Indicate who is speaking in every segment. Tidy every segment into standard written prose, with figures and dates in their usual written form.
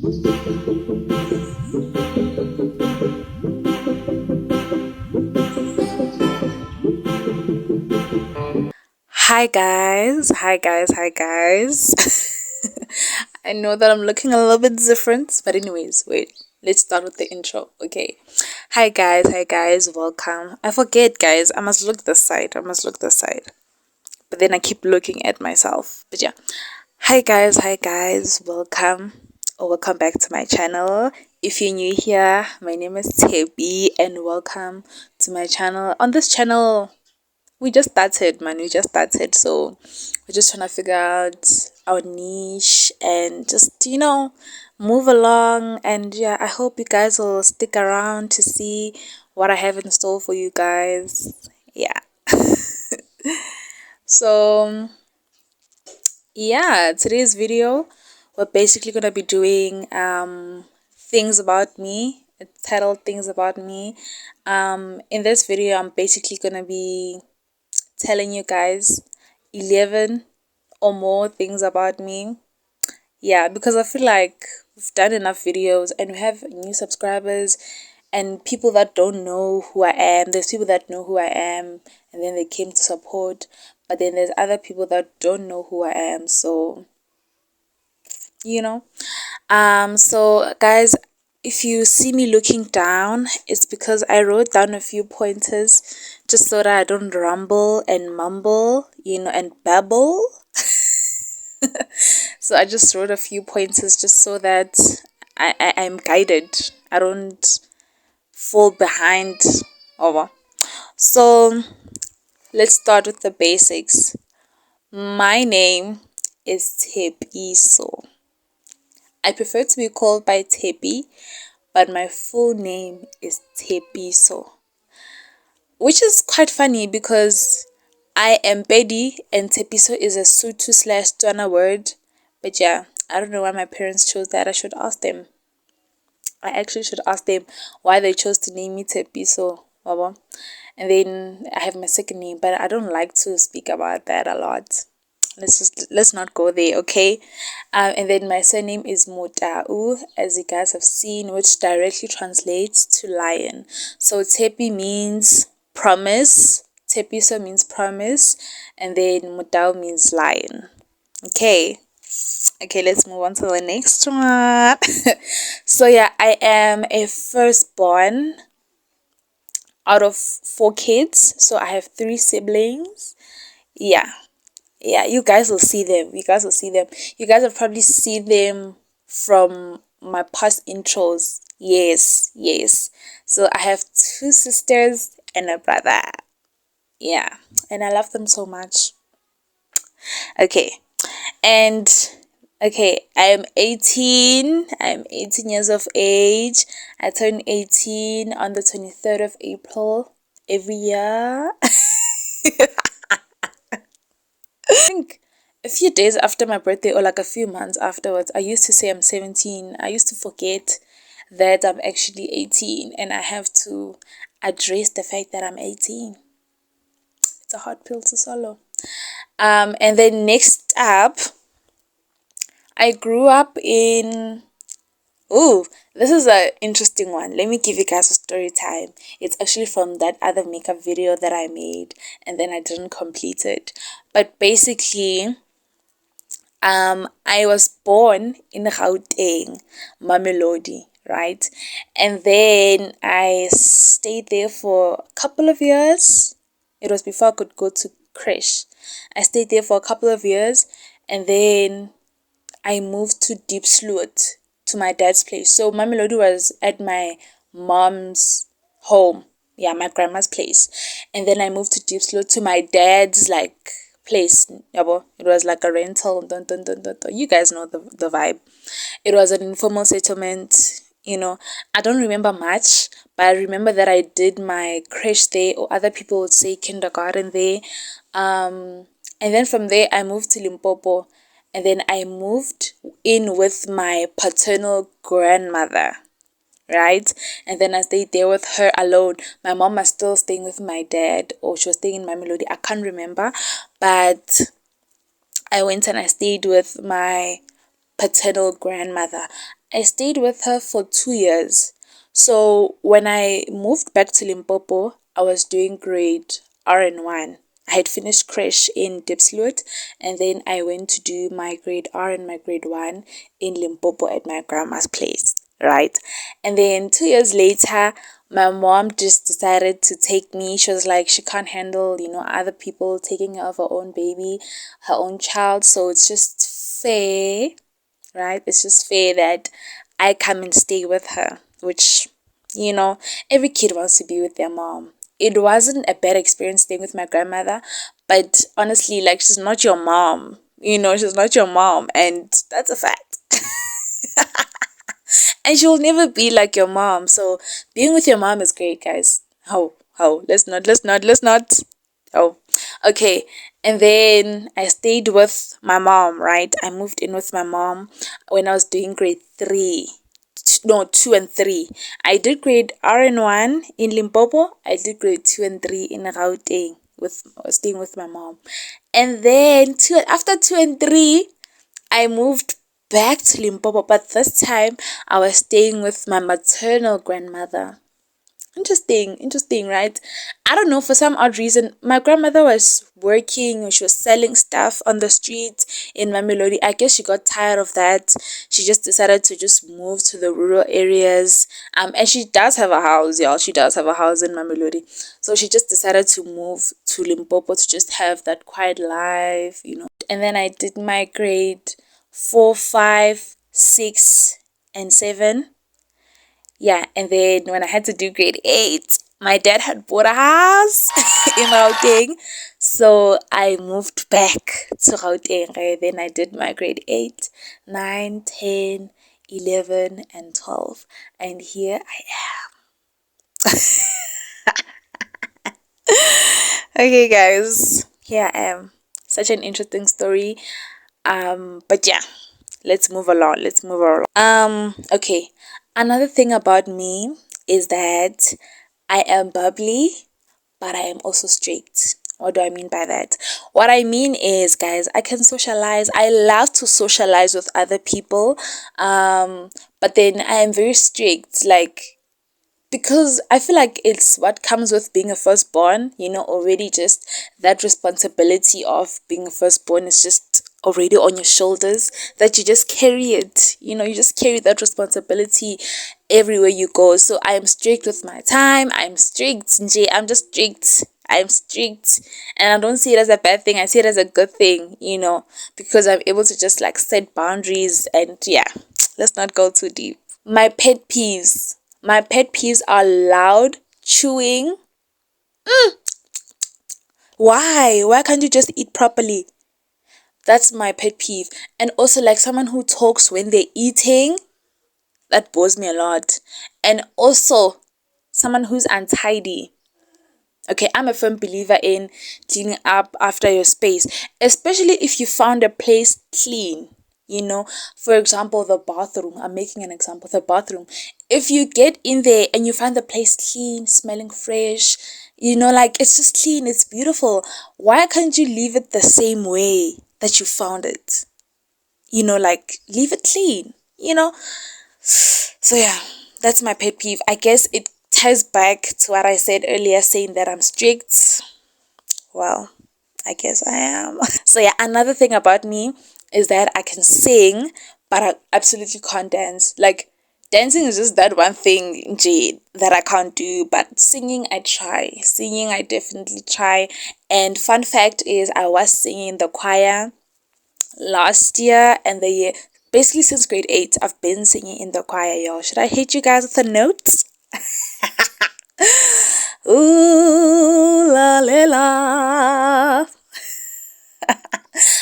Speaker 1: Hi guys, hi guys. I know that I'm looking a little bit different, but anyways, wait. Let's start with the intro. Okay. Hi guys, welcome. I forget guys, I must look this side. But then I keep looking at myself. But yeah. Hi guys, welcome. Or welcome back to my channel. If you're new here, my name is Tebi and welcome to my channel. On this channel, we just started, man. We just started. So we're just trying to figure out our niche and just, move along. And yeah, I hope you guys will stick around to see what I have in store for you guys. Yeah. So, yeah, today's video, we're basically going to be doing things about me. It's titled Things About Me. In this video, I'm basically going to be telling you guys 11 or more things about me. Yeah, because I feel like we've done enough videos and we have new subscribers and people that don't know who I am. There's people that know who I am and then they came to support, but then there's other people that don't know who I am. So, so guys, if you see me looking down, it's because I wrote down a few pointers just so that I don't rumble and mumble, and babble. So I just wrote a few pointers just so that I'm guided. I don't fall behind over. So let's start with the basics. My name is Tepiso. I prefer to be called by Tepi, but my full name is Tepiso, which is quite funny because I am Pedi and Tepiso is a Sotho/Tswana word. But yeah, I don't know why my parents chose that. I should ask them. I actually should ask them why they chose to name me Tepiso. Baba. And then I have my second name, but I don't like to speak about that a lot. Let's not go there, okay? And then my surname is Motau, as you guys have seen, which directly translates to lion. So Tepi means promise, Tepiso means promise, and then Motau means lion. Okay. Okay, let's move on to the next one. So yeah, I am a firstborn out of 4 kids. So I have 3 siblings. Yeah. Yeah, you guys will see them. You guys will see them. You guys have probably seen them from my past intros. Yes, yes. So I have 2 sisters and a brother. Yeah, and I love them so much. Okay, and okay, I'm 18. I'm 18 years of age. I turn 18 on the 23rd of April every year. I think a few days after my birthday or like a few months afterwards, I used to say I'm 17. I used to forget that I'm actually 18 and I have to address the fact that I'm 18. It's a hard pill to swallow. And then next up, I grew up in... Oh, this is an interesting one. Let me give you guys a story time. It's actually from that other makeup video that I made and then I didn't complete it. But basically, I was born in Gauteng, Mamelodi, right? And then I stayed there for a couple of years. It was before I could go to creche. I stayed there for a couple of years and then I moved to Diepsloot, to my dad's place. So Mamelodi was at my mom's home. Yeah, my grandma's place. And then I moved to Diepsloot to my dad's place. Yabo. It was like a rental. Dun, dun, dun, dun, dun. You guys know the vibe. It was an informal settlement. I don't remember much, but I remember that I did my creche there, or other people would say kindergarten there. And then from there, I moved to Limpopo. And then I moved in with my paternal grandmother, right? And then I stayed there with her alone. My mom was still staying with my dad, or she was staying in Mamelodi. I can't remember. But I went and I stayed with my paternal grandmother. I stayed with her for 2 years. So when I moved back to Limpopo, I was doing grade RN1. I had finished crash in Diepsloot, and then I went to do my grade R and my grade 1 in Limpopo at my grandma's place, right? And then 2 years later, my mom just decided to take me. She was like, she can't handle, other people taking care of her own baby, her own child. So it's just fair, right? It's just fair that I come and stay with her, which, you know, every kid wants to be with their mom. It wasn't a bad experience staying with my grandmother, but honestly, like, she's not your mom. She's not your mom, and that's a fact. And she'll never be like your mom. So being with your mom is great, guys. How? Let's not. Oh, okay. And then I stayed with my mom, right? I moved in with my mom when I was doing grade 3. No, 2 and 3. I did grade RN1 in Limpopo. I did grade 2 and 3 in Gauteng with staying with my mom. And then after 2 and 3, I moved back to Limpopo, but this time I was staying with my maternal grandmother. Interesting, right? I don't know, for some odd reason, my grandmother was working, she was selling stuff on the street in Mamelodi. I guess she got tired of that. She just decided to just move to the rural areas. And she does have a house, y'all. She does have a house in Mamelodi. So she just decided to move to Limpopo to just have that quiet life. And then I did my grade 4, 5, 6, and 7. Yeah, and then when I had to do grade 8, my dad had bought a house in Gauteng. So I moved back to Gauteng. Then I did my grade 8, 9, 10, 11, and 12. And here I am. Okay, guys. Here I am. Such an interesting story. But yeah, let's move along. Okay. Another thing about me is that I am bubbly, but I am also strict. What do I mean by that? What I mean is, guys, I can socialize. I love to socialize with other people. But then I am very strict. Like, because I feel like it's what comes with being a firstborn, already just that responsibility of being a firstborn is just already on your shoulders, that you just carry it, you just carry that responsibility everywhere you go. So I am strict with my time. I'm strict, Nje. I'm just strict. I'm strict, and I don't see it as a bad thing. I see it as a good thing, because I'm able to just like set boundaries. And yeah, let's not go too deep. My pet peeves. My pet peeves are loud chewing. Why? Why can't you just eat properly? That's my pet peeve. And also, like, someone who talks when they're eating, that bores me a lot. And also, someone who's untidy. Okay, I'm a firm believer in cleaning up after your space, especially if you found a place clean. For example, the bathroom. I'm making an example. The bathroom. If you get in there and you find the place clean, smelling fresh, like, it's just clean, it's beautiful. Why can't you leave it the same way that you found it? Like, leave it clean, So yeah, that's my pet peeve. I guess it ties back to what I said earlier, saying that I'm strict. Well, I guess I am. So yeah, another thing about me is that I can sing, but I absolutely can't dance. Like, dancing is just that one thing, Jade, that I can't do. But singing, I try. Singing, I definitely try. And fun fact is, I was singing in the choir last year and the year. Basically, since grade 8, I've been singing in the choir, y'all. Should I hit you guys with the notes? Ooh, la la la.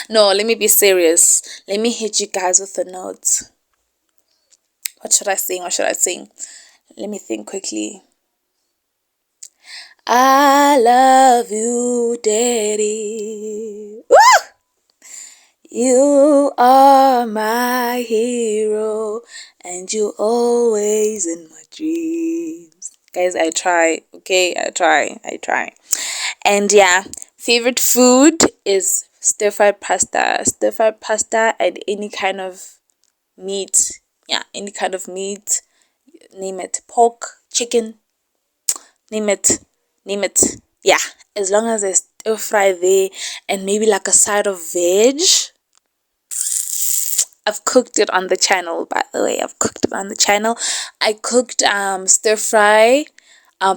Speaker 1: No, let me be serious. Let me hit you guys with the notes. What should I sing? Let me think quickly. I love you, Daddy. Woo! You are my hero, and you always in my dreams. Guys, I try, okay? I try. And yeah, favorite food is stir-fried pasta and any kind of meat. Yeah, any kind of meat, name it, pork, chicken, name it, name it. Yeah, as long as there's stir fry there and maybe like a side of veg. I've cooked it on the channel, by the way. I've cooked it on the channel. I cooked stir fry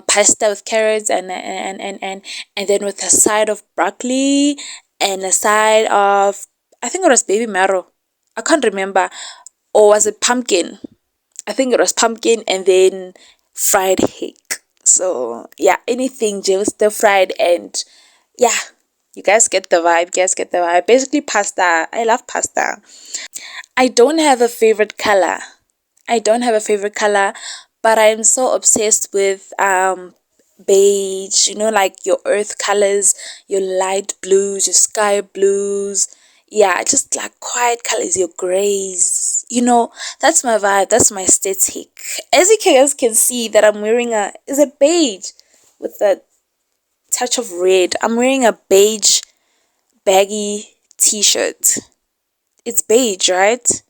Speaker 1: pasta with carrots and then with a side of broccoli and a side of, I think it was baby marrow. I can't remember. Or was it pumpkin? I think it was pumpkin and then fried egg. So yeah, anything just stir fried, and yeah, you guys get the vibe. You guys get the vibe. Basically pasta. I love pasta. I don't have a favorite color. I don't have a favorite color, but I'm so obsessed with beige, you know, like your earth colors, your light blues, your sky blues. Yeah, just like quiet colors, your grays. You know, that's my vibe, that's my aesthetic. As you guys can see that I'm wearing a beige with a touch of red. I'm wearing a beige baggy t-shirt. It's beige, right?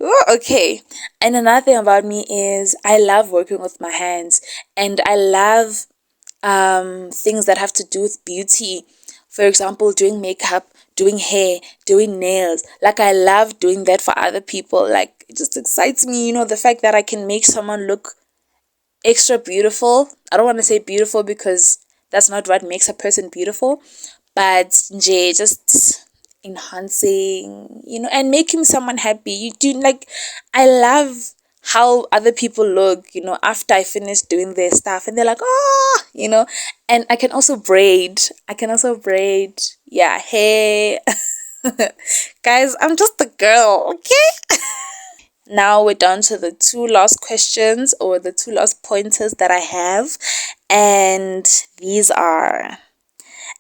Speaker 1: Oh, okay. And another thing about me is I love working with my hands, and I love things that have to do with beauty. For example, doing makeup, doing hair, doing nails. Like I love doing that for other people. Like it just excites me, you know, the fact that I can make someone look extra beautiful. I don't want to say beautiful because that's not what makes a person beautiful, but just enhancing, you know, and making someone happy. You do like, I love how other people look, you know, after I finish doing their stuff, and they're like, oh, you know. And I can also braid. Yeah, hair. Guys, I'm just a girl, okay? Now we're down to the two last questions, or the two last pointers that I have. And these are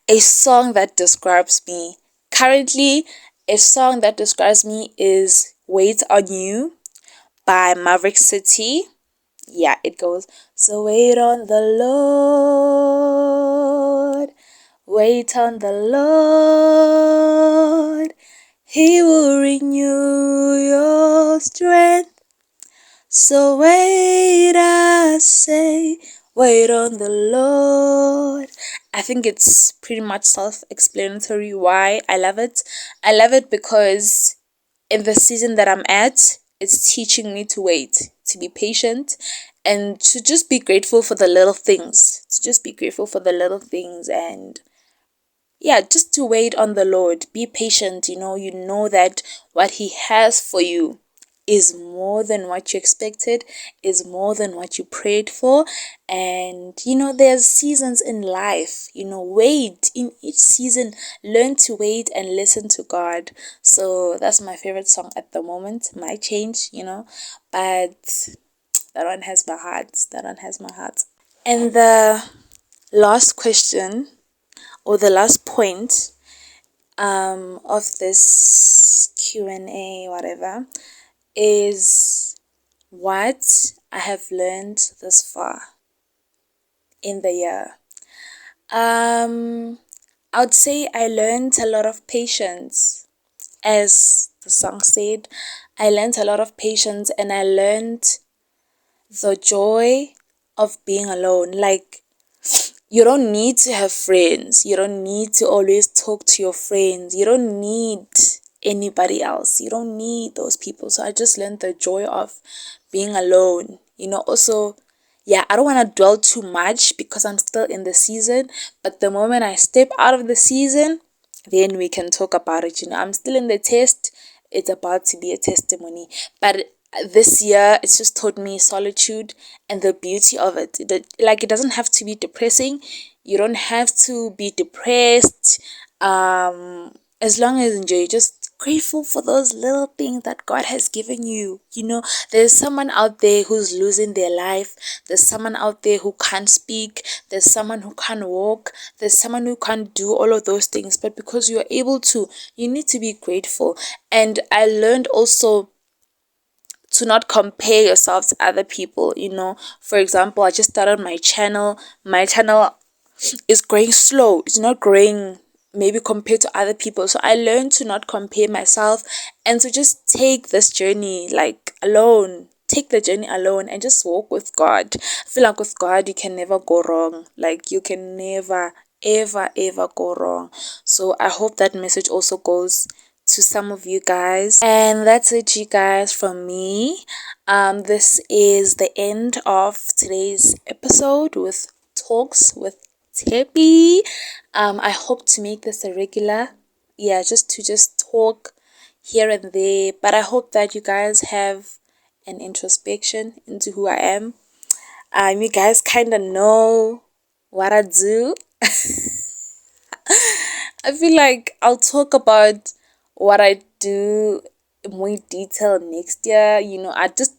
Speaker 1: a song that describes me. Currently, a song that describes me is Wait on You by Maverick City. Yeah, it goes, so wait on the Lord, wait on the Lord, He will renew your strength. So wait, I say, wait on the Lord. I think it's pretty much self-explanatory why I love it. I love it because in the season that I'm at, it's teaching me to wait, to be patient, and to just be grateful for the little things. To just be grateful for the little things, and yeah, just to wait on the Lord. Be patient, you know that what He has for you is more than what you expected, is more than what you prayed for. And there's seasons in life. Wait in each season, learn to wait and listen to God. So that's my favorite song at the moment. Might change, but that one has my heart. That one has my heart. And the last question, or the last point of this Q&A, whatever, is what I have learned thus far in the year. I would say I learned a lot of patience. As the song said, I learned a lot of patience, and I learned the joy of being alone. Like, you don't need to have friends. You don't need to always talk to your friends. You don't need anybody else. You don't need those people. So I just learned the joy of being alone. Also, yeah, I don't want to dwell too much because I'm still in the season. But the moment I step out of the season, then we can talk about it. I'm still in the test. It's about to be a testimony. But this year, it's just taught me solitude and the beauty of it. It doesn't have to be depressing. You don't have to be depressed. As long as you're just grateful for those little things that God has given you. There's someone out there who's losing their life. There's someone out there who can't speak. There's someone who can't walk. There's someone who can't do all of those things. But because you're able to, you need to be grateful. And I learned also to not compare yourself to other people. For example, I just started my channel. My channel is growing slow. It's not growing maybe compared to other people. So I learned to not compare myself and to just take this journey like alone. Take the journey alone and just walk with God. I feel like with God you can never go wrong. Like you can never ever go wrong. So I hope that message also goes to some of you guys. And that's it, you guys, from me. This is the end of today's episode with Talks with Tepi. I hope to make this a regular, yeah, just talk here and there. But I hope that you guys have an introspection into who I am. You guys kind of know what I do. I feel like I'll talk about what I do in more detail next year. You know, I don't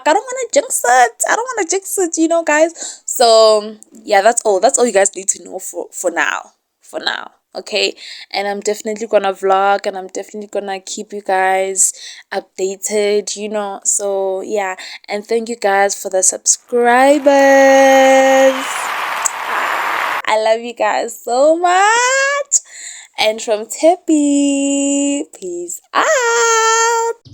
Speaker 1: want to jinx it. I don't want to jinx it, you know, guys. So yeah, that's all. That's all you guys need to know for now. For now. Okay. And I'm definitely gonna vlog and I'm definitely gonna keep you guys updated, you know. So yeah. And thank you guys for the subscribers. I love you guys so much. And from Tepi, peace out.